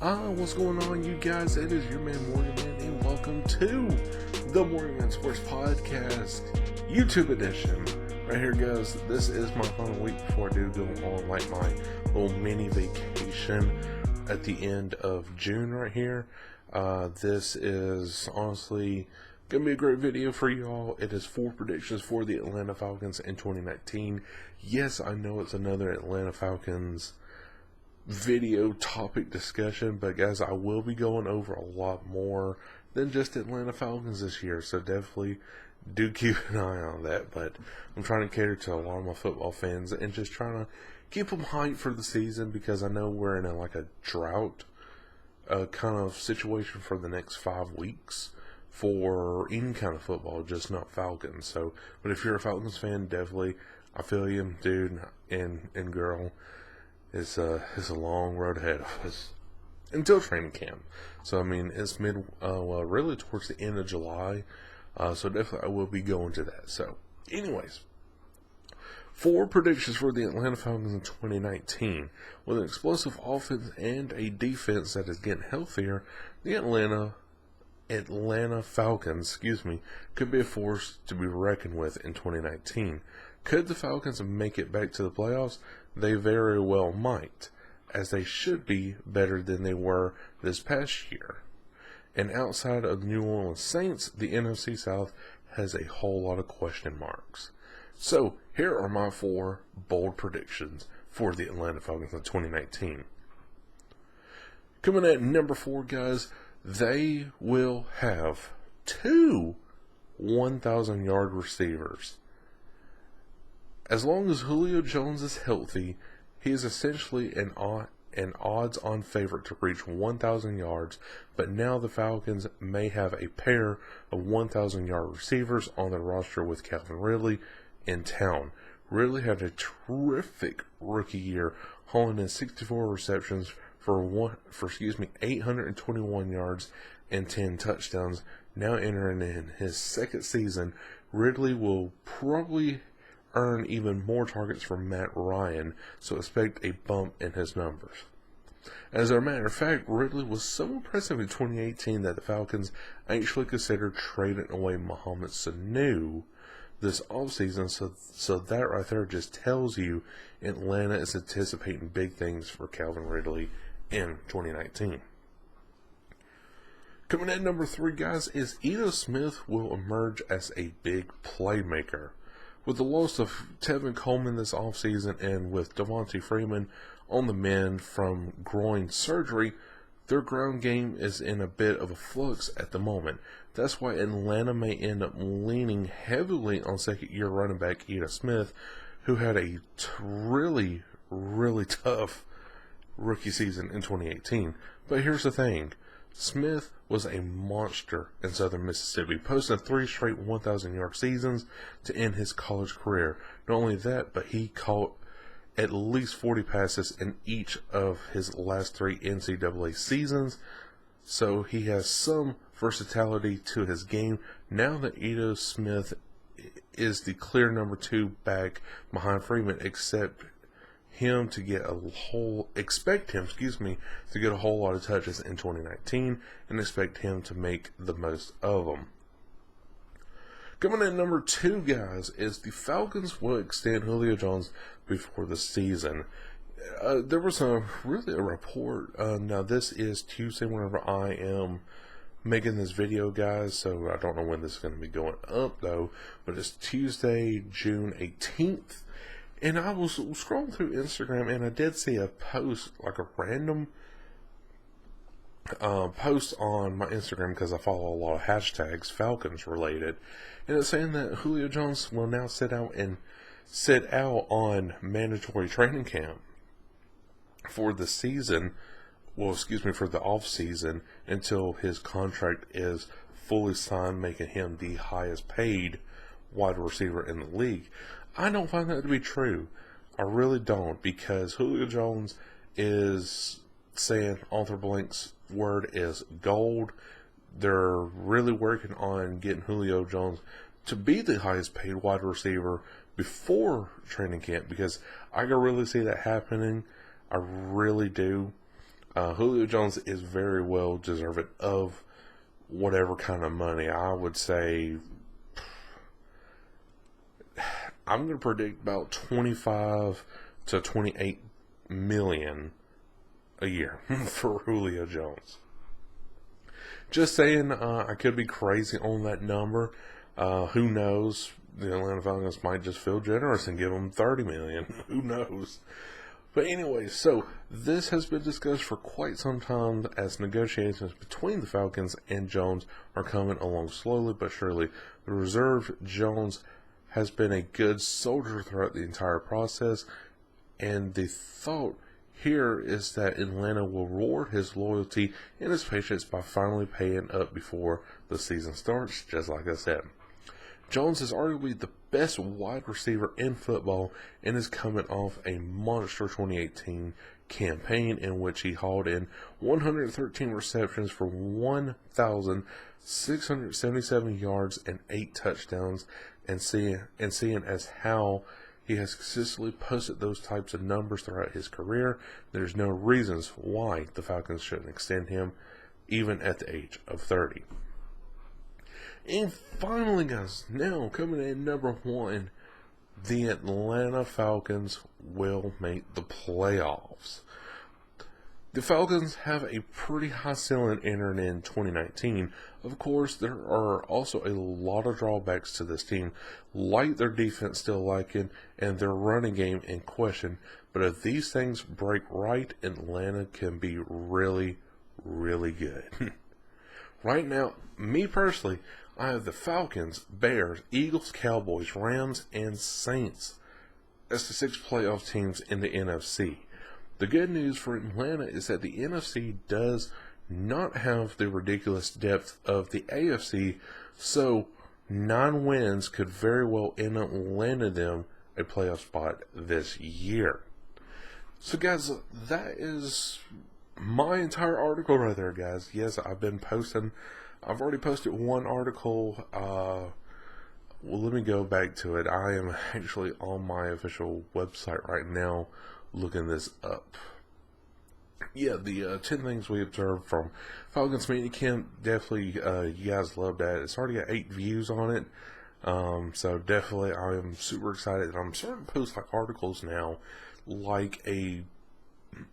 What's going on, you guys? It is your man MorganMan, and welcome to the MorganMan Sports Podcast YouTube edition. Right here, guys. This is my final week before I do go on my little mini vacation at the end of June. Right here, this is honestly gonna be a great video for y'all. It is 4 predictions for the Atlanta Falcons in 2019. Yes, I know it's another Atlanta Falcons video topic discussion, but guys, I will be going over a lot more than just Atlanta Falcons this year, so definitely do keep an eye on that. But I'm trying to cater to a lot of my football fans and just trying to keep them hyped for the season, because I know we're in a drought kind of situation for the next 5 weeks for any kind of football, just not Falcons. So, but if you're a Falcons fan, definitely I feel you, dude and girl. It's a long road ahead of us until training camp. So, I mean, it's really towards the end of July. So definitely I will be going to that. So, anyways, 4 predictions for the Atlanta Falcons in 2019. With an explosive offense and a defense that is getting healthier, the Atlanta Falcons, could be a force to be reckoned with in 2019. Could the Falcons make it back to the playoffs? They very well might, as they should be better than they were this past year. And outside of the New Orleans Saints, the NFC South has a whole lot of question marks. So, here are my 4 bold predictions for the Atlanta Falcons in 2019. Coming at number 4, guys, they will have 2 1,000-yard receivers. As long as Julio Jones is healthy, he is essentially an odds-on favorite to reach 1,000 yards, but now the Falcons may have a pair of 1,000-yard receivers on their roster with Calvin Ridley in town. Ridley had a terrific rookie year, hauling in 64 receptions for 821 yards and 10 touchdowns. Now entering in his second season, Ridley will probably earn even more targets from Matt Ryan, so expect a bump in his numbers. As a matter of fact, Ridley was so impressive in 2018 that the Falcons actually considered trading away Mohamed Sanu this offseason, so that right there just tells you Atlanta is anticipating big things for Calvin Ridley in 2019. Coming in number 3, guys, is Ito Smith will emerge as a big playmaker. With the loss of Tevin Coleman this offseason and with Devontae Freeman on the mend from groin surgery, their ground game is in a bit of a flux at the moment. That's why Atlanta may end up leaning heavily on second-year running back Ito Smith, who had a really, really tough rookie season in 2018. But here's the thing. Smith was a monster in Southern Mississippi, posting 3 straight 1,000-yard seasons to end his college career. Not only that, but he caught at least 40 passes in each of his last 3 NCAA seasons, so he has some versatility to his game. Now that Ito Smith is the clear number 2 back behind Freeman, expect him to get a whole lot of touches in 2019, and expect him to make the most of them. Coming in number 2, guys, is the Falcons will extend Julio Jones before the season. There was a report. Now this is Tuesday whenever I am making this video, guys, so I don't know when this is going to be going up though, but it's Tuesday, June 18th. And I was scrolling through Instagram, and I did see a post, like a random post on my Instagram, because I follow a lot of hashtags Falcons related, and it's saying that Julio Jones will now sit out on mandatory training camp for the season. For the off season until his contract is fully signed, making him the highest paid wide receiver in the league. I don't find that to be true. I really don't, because Julio Jones is saying Arthur Blank's word is gold. They're really working on getting Julio Jones to be the highest paid wide receiver before training camp, because I can really see that happening. I really do. Julio Jones is very well deserved of whatever kind of money. I would say I'm going to predict about 25 to 28 million a year for Julio Jones. Just saying, I could be crazy on that number. Who knows? The Atlanta Falcons might just feel generous and give him 30 million. Who knows? But anyway, so this has been discussed for quite some time as negotiations between the Falcons and Jones are coming along slowly but surely. The reserve Jones has been a good soldier throughout the entire process, and the thought here is that Atlanta will reward his loyalty and his patience by finally paying up before the season starts, just like I said. Jones is arguably the best wide receiver in football and is coming off a monster 2018 campaign in which he hauled in 113 receptions for 1,677 yards and 8 touchdowns, and seeing as how he has consistently posted those types of numbers throughout his career, there's no reasons why the Falcons shouldn't extend him even at the age of 30. And finally, guys, now coming in number 1, the Atlanta Falcons will make the playoffs. The Falcons have a pretty high ceiling entering in 2019. Of course, there are also a lot of drawbacks to this team, like their defense still lacking and their running game in question. But if these things break right, Atlanta can be really, really good. Right now, me personally, I have the Falcons, Bears, Eagles, Cowboys, Rams, and Saints as the 6 playoff teams in the NFC. The good news for Atlanta is that the NFC does not have the ridiculous depth of the AFC, so 9 wins could very well end up landing them a playoff spot this year. So guys, that is my entire article right there, guys. Yes, I've already posted one article. Well, let me go back to it. I am actually on my official website right now looking this up. Yeah, the 10 things we observed from Falcons Media Camp. Definitely, you guys love that. It's already got 8 views on it. So definitely, I am super excited. I'm starting to post like articles now, like a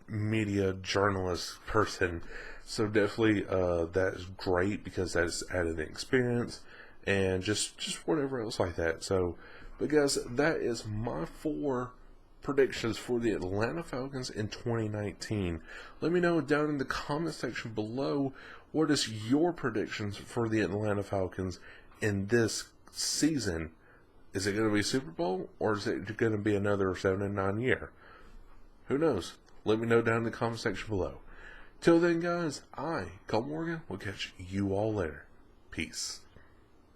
media journalist person. So definitely, that is great because that's added experience and just whatever else like that. So, but guys, that is my 4 predictions for the Atlanta Falcons in 2019. Let me know down in the comment section below, what is your predictions for the Atlanta Falcons in this season? Is it going to be Super Bowl, or is it going to be another 7-9 year? Who knows? Let me know down in the comment section below. Till then, guys, Cole Morgan, will catch you all later. Peace.